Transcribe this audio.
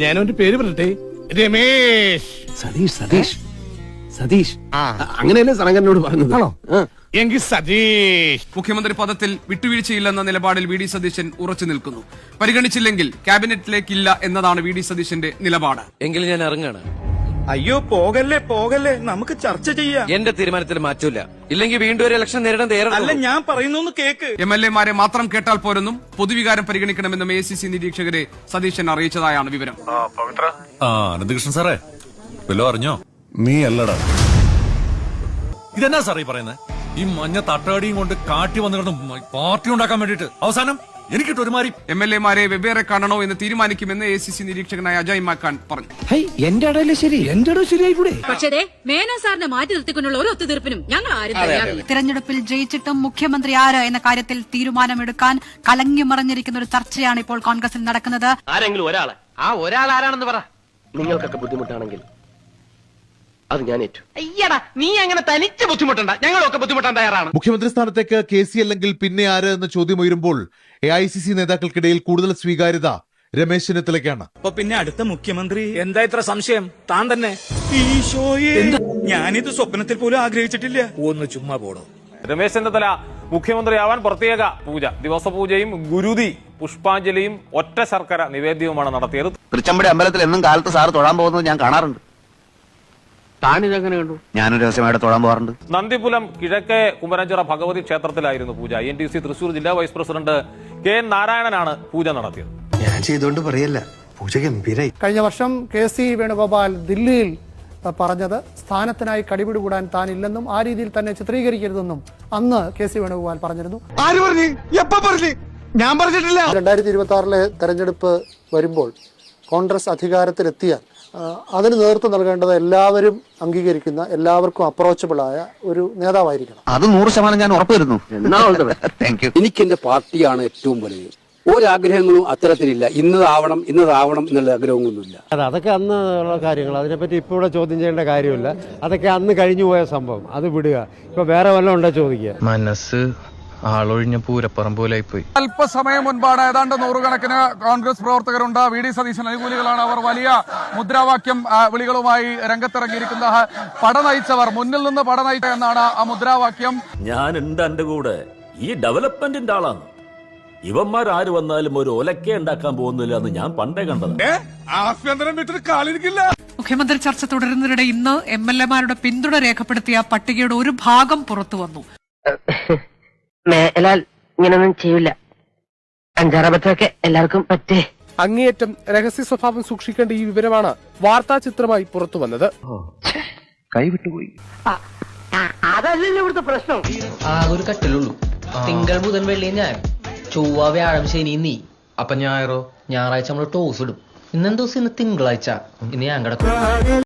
ഞാനവന്റെ പേര് പറയട്ടെ, രമേശ്. സതീഷ് അങ്ങനെയല്ലേ സനകരനോട് പറഞ്ഞത്? ആണോ? എങ്കിൽ സതീഷ്. മുഖ്യമന്ത്രി പദത്തിൽ വിട്ടുവീഴ്ചയില്ലെന്ന നിലപാടിൽ വി ഡി സതീശൻ ഉറച്ചു നിൽക്കുന്നു. പരിഗണിച്ചില്ലെങ്കിൽ ക്യാബിനറ്റിലേക്കില്ല എന്നതാണ് വി ഡി സതീശന്റെ നിലപാട്. എങ്കിൽ ഞാൻ ഇറങ്ങാണ്. അയ്യോ പോകല്ലേ, നമുക്ക് ചർച്ച ചെയ്യാം. എന്റെ തീരുമാനത്തിൽ മാറ്റൂല. ഇല്ലെങ്കിൽ വീണ്ടും ഒരു ഇലക്ഷൻ നേരിടാൻ തയ്യാറല്ല. അല്ല, ഞാൻ പറയുന്നു കേക്ക്. MLA മാരെ മാത്രം കേട്ടാൽ പോരെന്നും പൊതുവികാരം പരിഗണിക്കണമെന്നും ACC നിരീക്ഷകരെ സതീശൻ അറിയിച്ചതായാണ് വിവരം. അനന്തകൃഷ്ണൻ സാറേ, വല്ലോ അറിഞ്ഞോ? നീ അല്ലടാ. ഇതെന്നാ സാറേ പറയുന്നത്? ഈ മഞ്ഞ തട്ടടിയും കൊണ്ട് കാട്ടി വന്നു പാർട്ടി ഉണ്ടാക്കാൻ വേണ്ടിട്ട് അവസാനം എനിക്കിട്ട് ഒരുമാതിരി. MLA മാരെ വെവ്വേറെ കാണണോ എന്ന് തീരുമാനിക്കുമെന്ന് ACC നിരീക്ഷകനായ അജയ് മാക്കാൻ പറഞ്ഞു. എന്റെ ഇടയിലെ ശരിയായിക്കൂടെ? പക്ഷേ മേനോൻ സാറിനെ മാറ്റി നിർത്തിക്കൊണ്ടുള്ള ഒരു ഒത്തുതീർപ്പിനും ഞങ്ങൾ ആരും തയ്യാറില്ല. തിരഞ്ഞെടുപ്പിൽ ജയിച്ചിട്ടും മുഖ്യമന്ത്രി ആര് എന്ന കാര്യത്തിൽ തീരുമാനമെടുക്കാൻ കലങ്ങിമറിഞ്ഞിരിക്കുന്ന ഒരു ചർച്ചയാണ് ഇപ്പോൾ കോൺഗ്രസിൽ നടക്കുന്നത്. ആരെങ്കിലും ഒരാളെ, ആ ഒരാൾ ആരാണെന്ന് പറ. നിങ്ങൾക്കൊക്കെ ബുദ്ധിമുട്ടാണെങ്കിൽ അത് ഞാൻ ഏറ്റു. അയ്യടാ, നീ അങ്ങനെ തനിച്ച് ബുദ്ധിമുട്ടണ്ട, ഞങ്ങളൊക്കെ ബുദ്ധിമുട്ടാൻ തയ്യാറാണ്. മുഖ്യമന്ത്രി സ്ഥാനത്തേക്ക് KC അല്ലെങ്കിൽ പിന്നെ ആര് എന്ന ചോദ്യം ഉയരുമ്പോൾ AICC നേതാക്കൾക്കിടയിൽ കൂടുതൽ സ്വീകാര്യത രമേശ് ചെന്നിത്തലയ്ക്കാണ്. അപ്പൊ പിന്നെ അടുത്ത മുഖ്യമന്ത്രി എന്താ ഇത്ര സംശയം? താൻ തന്നെ. ഈശോയെ, ഞാനിത് സ്വപ്നത്തിൽ പോലും ആഗ്രഹിച്ചിട്ടില്ല. ഒന്ന് ചുമ്മാ പോടോ. രമേശ് ചെന്നിത്തല മുഖ്യമന്ത്രിയാവാൻ പ്രത്യേക പൂജ, ദിവസപൂജയും ഗുരുതി പുഷ്പാഞ്ജലിയും ഒറ്റ ശർക്കര നിവേദ്യവുമാണ് നടത്തിയത്. തൃച്ചമ്പടി അമ്പലത്തിൽ എന്നും കാലത്ത് സാറ് തൊഴാൻ പോകുന്നത് ഞാൻ കാണാറുണ്ട്. താനിതെങ്ങനെ കണ്ടു? ഞാനൊരു രഹസ്യമായിട്ട് തൊഴാൻ പോകാറുണ്ട്. നന്ദിപുലം കിഴക്കേ കുമരഞ്ചിറ ഭഗവതി ക്ഷേത്രത്തിലായിരുന്നു പൂജ. NTC തൃശൂർ ജില്ലാ വൈസ് പ്രസിഡന്റ് KN നാരായണനാണ് പൂജ നടത്തിയത്. ഞാൻ ചെയ്തോണ്ട് പറയല്ല, പൂജ ഗംഭീരായി. കഴിഞ്ഞ വർഷം KC വേണുഗോപാൽ ദില്ലിയിൽ പറഞ്ഞത് സ്ഥാനത്തിനായി കടിപിടി കൂടാൻ താനില്ലെന്നും ആ രീതിയിൽ തന്നെ ചിത്രീകരിക്കരുതെന്നും അന്ന് KC വേണുഗോപാൽ പറഞ്ഞിരുന്നു. ആര് പറഞ്ഞു? എപ്പ പറഞ്ഞു? ഞാൻ പറഞ്ഞിട്ടില്ല. 2026 തെരഞ്ഞെടുപ്പ് വരുമ്പോൾ കോൺഗ്രസ് അധികാരത്തിലെത്തിയാൽ അതിന് നേതൃത്വം നൽകേണ്ടത് എല്ലാവരും അംഗീകരിക്കുന്ന, എല്ലാവർക്കും അപ്രോച്ചബിൾ ആയ ഒരു നേതാവായിരിക്കണം. അത് 100% ഞാൻ ഉറപ്പ് തരുന്നു. എനിക്ക് എന്റെ പാർട്ടിയാണ് ഏറ്റവും വലുത്. ഒരാഗ്രഹങ്ങളും അത്തരത്തിലില്ല. ഇന്നതാവണം എന്നുള്ള ആഗ്രഹങ്ങളൊന്നുമില്ല. അതൊക്കെ അന്ന് ഉള്ള കാര്യങ്ങൾ, അതിനെപ്പറ്റി ഇപ്പോൾ ഇവിടെ ചോദ്യം ചെയ്യേണ്ട കാര്യമില്ല. അതൊക്കെ അന്ന് കഴിഞ്ഞു പോയ സംഭവം, അത് വിടുക. ഇപ്പൊ വേറെ വല്ലതും ഉണ്ടോ ചോദിക്കുക? മനസ്സ് ആളൊഴിഞ്ഞ പൂരപ്പുറം പോലായി പോയി. അല്പസമയം മുൻപാണ് ഏതാണ്ട് 100 കണക്കിന് കോൺഗ്രസ് പ്രവർത്തകരുണ്ട്. വി ഡി സതീശൻ അനുകൂലികളാണ്. അവർ വലിയ മുദ്രാവാക്യം വിളികളുമായി രംഗത്തിറങ്ങിയിരിക്കുന്ന പട നയിച്ചവർ, മുന്നിൽ നിന്ന് പട നയിച്ച എന്നാണ് ആ മുദ്രാവാക്യം. ഞാനുണ്ട് എന്റെ കൂടെ, ഈ ഡെവലപ്മെന്റിന്റെ ആളാണ്. ഇവന്മാരാര് വന്നാലും ഒരു ഒലക്കെ ഉണ്ടാക്കാൻ പോകുന്നില്ല എന്ന് ഞാൻ പണ്ടേ കണ്ടത്. മുഖ്യമന്ത്രി ചർച്ച തുടരുന്നതിനിടെ ഇന്ന് MLA മാരുടെ പിന്തുണ രേഖപ്പെടുത്തിയ പട്ടികയുടെ ഒരു ഭാഗം പുറത്തു വന്നു. മേലാൽ ഇങ്ങനൊന്നും ചെയ്യില്ല. അഞ്ചാറബത്തൊക്കെ എല്ലാവർക്കും പറ്റേ. അങ്ങേയറ്റം രഹസ്യ സ്വഭാവം സൂക്ഷിക്കേണ്ട ഈ വിവരമാണ് വാർത്താ ചിത്രമായി പുറത്തു വന്നത്. കൈവിട്ടുപോയി. അതല്ലല്ലോ ഇവിടുത്തെ പ്രശ്നം. ഒരു കട്ടിലുള്ളൂ. തിങ്കൾ ബുധൻ വെള്ളി ഞാൻ, ചൊവ്വ വ്യാഴം ശനി നീ. അപ്പൊ ഞായറാഴ്ച നമ്മള് ടോസ് ഇടും. ഇന്നെന്തോസം? ഇന്ന് തിങ്കളാഴ്ച. ഇന്ന് ഞാൻ കിടക്കും.